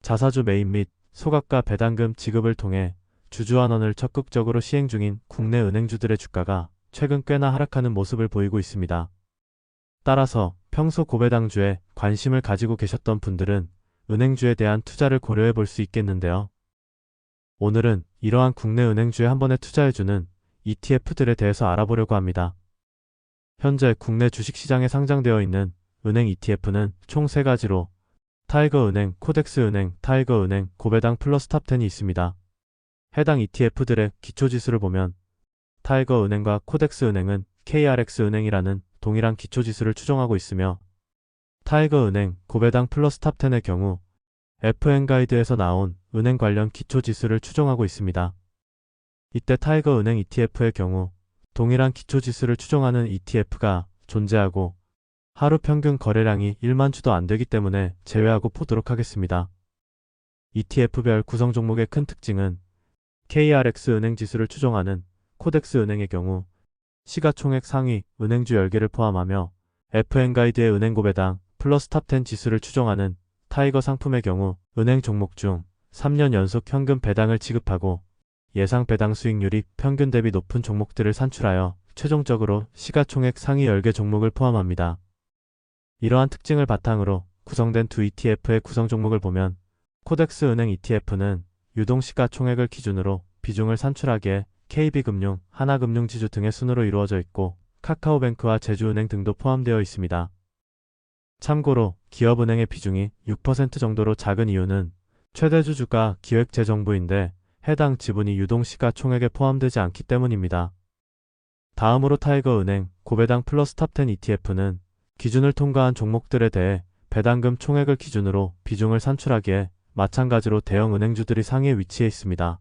자사주 매입 및 소각과 배당금 지급을 통해 주주환원을 적극적으로 시행 중인 국내 은행주들의 주가가 최근 꽤나 하락하는 모습을 보이고 있습니다. 따라서 평소 고배당주에 관심을 가지고 계셨던 분들은 은행주에 대한 투자를 고려해 볼 수 있겠는데요. 오늘은 이러한 국내 은행주에 한 번에 투자해주는 ETF들에 대해서 알아보려고 합니다. 현재 국내 주식시장에 상장되어 있는 은행 ETF는 총 3가지로 타이거은행, 코덱스은행, 타이거은행, 고배당 플러스 탑10이 있습니다. 해당 ETF들의 기초지수를 보면 타이거은행과 코덱스은행은 KRX은행이라는 동일한 기초지수를 추종하고 있으며 타이거은행, 고배당 플러스 탑10의 경우 FN가이드에서 나온 은행 관련 기초지수를 추종하고 있습니다. 이때 타이거은행 ETF의 경우 동일한 기초지수를 추종하는 ETF가 존재하고 하루 평균 거래량이 1만 주도 안 되기 때문에 제외하고 보도록 하겠습니다. ETF별 구성 종목의 큰 특징은 KRX 은행 지수를 추종하는 코덱스 은행의 경우 시가총액 상위 은행주 10개를 포함하며 FN가이드의 은행 고배당 플러스 탑10 지수를 추종하는 타이거 상품의 경우 은행 종목 중 3년 연속 현금 배당을 지급하고 예상 배당 수익률이 평균 대비 높은 종목들을 산출하여 최종적으로 시가총액 상위 10개 종목을 포함합니다. 이러한 특징을 바탕으로 구성된 두 ETF의 구성 종목을 보면 코덱스 은행 ETF는 유동 시가총액을 기준으로 비중을 산출하기에 KB금융, 하나금융지주 등의 순으로 이루어져 있고 카카오뱅크와 제주은행 등도 포함되어 있습니다. 참고로 기업은행의 비중이 6% 정도로 작은 이유는 최대 주주가 기획재정부인데 해당 지분이 유동시가총액에 포함되지 않기 때문입니다. 다음으로 타이거은행, 고배당 플러스 탑10 ETF는 기준을 통과한 종목들에 대해 배당금 총액을 기준으로 비중을 산출하기에 마찬가지로 대형 은행주들이 상위에 위치해 있습니다.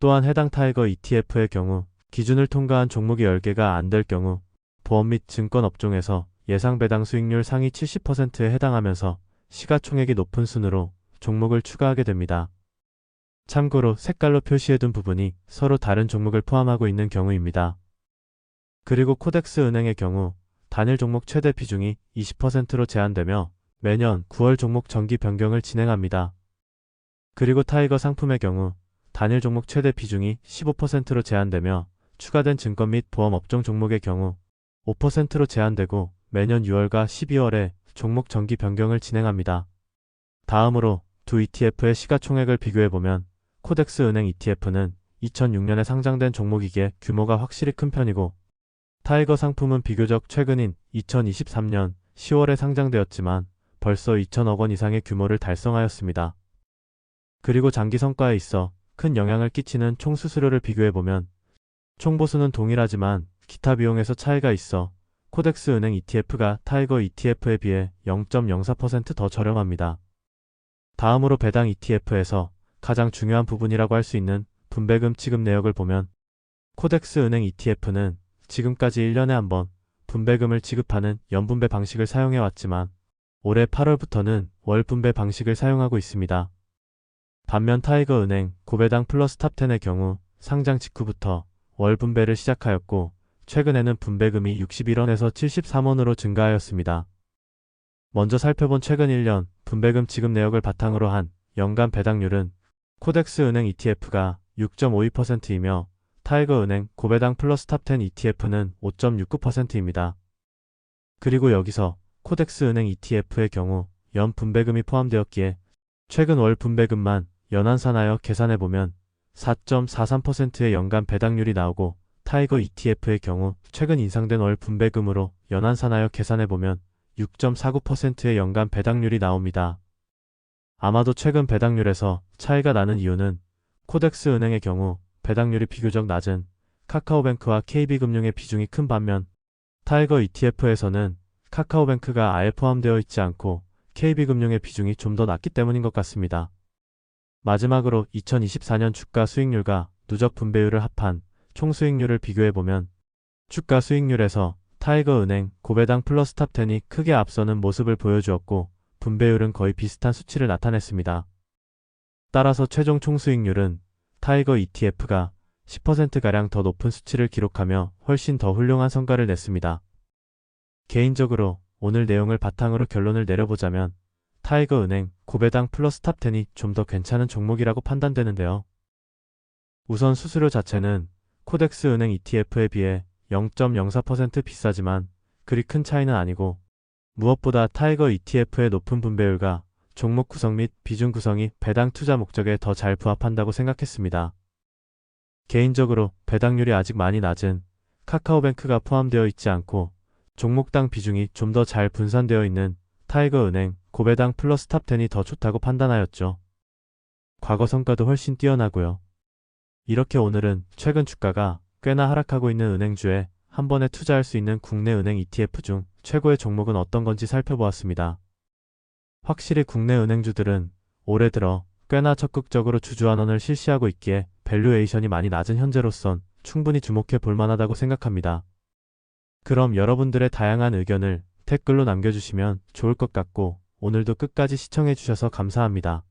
또한 해당 타이거 ETF의 경우 기준을 통과한 종목이 10개가 안 될 경우 보험 및 증권 업종에서 예상 배당 수익률 상위 70%에 해당하면서 시가총액이 높은 순으로 종목을 추가하게 됩니다. 참고로 색깔로 표시해둔 부분이 서로 다른 종목을 포함하고 있는 경우입니다. 그리고 코덱스 은행의 경우 단일 종목 최대 비중이 20%로 제한되며 매년 9월 종목 정기 변경을 진행합니다. 그리고 타이거 상품의 경우 단일 종목 최대 비중이 15%로 제한되며 추가된 증권 및 보험 업종 종목의 경우 5%로 제한되고 매년 6월과 12월에 종목 정기 변경을 진행합니다. 다음으로 두 ETF의 시가총액을 비교해보면 코덱스 은행 ETF는 2006년에 상장된 종목이기에 규모가 확실히 큰 편이고 타이거 상품은 비교적 최근인 2023년 10월에 상장되었지만 벌써 2천억 원 이상의 규모를 달성하였습니다. 그리고 장기 성과에 있어 큰 영향을 끼치는 총 수수료를 비교해보면 총보수는 동일하지만 기타 비용에서 차이가 있어 코덱스 은행 ETF가 타이거 ETF에 비해 0.04% 더 저렴합니다. 다음으로 배당 ETF에서 가장 중요한 부분이라고 할 수 있는 분배금 지급 내역을 보면 코덱스 은행 ETF는 지금까지 1년에 한 번 분배금을 지급하는 연분배 방식을 사용해왔지만 올해 8월부터는 월분배 방식을 사용하고 있습니다. 반면 타이거은행, 고배당 플러스 탑10의 경우 상장 직후부터 월분배를 시작하였고 최근에는 분배금이 61원에서 73원으로 증가하였습니다. 먼저 살펴본 최근 1년 분배금 지급 내역을 바탕으로 한 연간 배당률은 코덱스 은행 ETF가 6.52%이며 타이거은행, 고배당 플러스 탑10 ETF는 5.69%입니다. 그리고 여기서 코덱스 은행 ETF의 경우 연 분배금이 포함되었기에 최근 월 분배금만 연환산하여 계산해보면 4.43%의 연간 배당률이 나오고 타이거 ETF의 경우 최근 인상된 월 분배금으로 연환산하여 계산해보면 6.49%의 연간 배당률이 나옵니다. 아마도 최근 배당률에서 차이가 나는 이유는 코덱스 은행의 경우 배당률이 비교적 낮은 카카오뱅크와 KB금융의 비중이 큰 반면 타이거 ETF에서는 카카오뱅크가 아예 포함되어 있지 않고 KB금융의 비중이 좀 더 낮기 때문인 것 같습니다. 마지막으로 2024년 주가 수익률과 누적 분배율을 합한 총 수익률을 비교해보면 주가 수익률에서 타이거은행, 고배당 플러스 탑10이 크게 앞서는 모습을 보여주었고 분배율은 거의 비슷한 수치를 나타냈습니다. 따라서 최종 총수익률은 타이거 ETF가 10%가량 더 높은 수치를 기록하며 훨씬 더 훌륭한 성과를 냈습니다. 개인적으로 오늘 내용을 바탕으로 결론을 내려보자면 타이거은행, 고배당 플러스 탑10이 좀 더 괜찮은 종목이라고 판단되는데요. 우선 수수료 자체는 코덱스 은행 ETF에 비해 0.04% 비싸지만 그리 큰 차이는 아니고, 무엇보다 타이거 ETF의 높은 분배율과 종목 구성 및 비중 구성이 배당 투자 목적에 더 잘 부합한다고 생각했습니다. 개인적으로 배당률이 아직 많이 낮은 카카오뱅크가 포함되어 있지 않고 종목당 비중이 좀 더 잘 분산되어 있는 타이거은행, 고배당 플러스 탑10이 더 좋다고 판단하였죠. 과거 성과도 훨씬 뛰어나고요. 이렇게 오늘은 최근 주가가 꽤나 하락하고 있는 은행주에 한 번에 투자할 수 있는 국내 은행 ETF 중 최고의 종목은 어떤 건지 살펴보았습니다. 확실히 국내 은행주들은 올해 들어 꽤나 적극적으로 주주환원을 실시하고 있기에 밸류에이션이 많이 낮은 현재로선 충분히 주목해 볼 만하다고 생각합니다. 그럼 여러분들의 다양한 의견을 댓글로 남겨주시면 좋을 것 같고, 오늘도 끝까지 시청해 주셔서 감사합니다.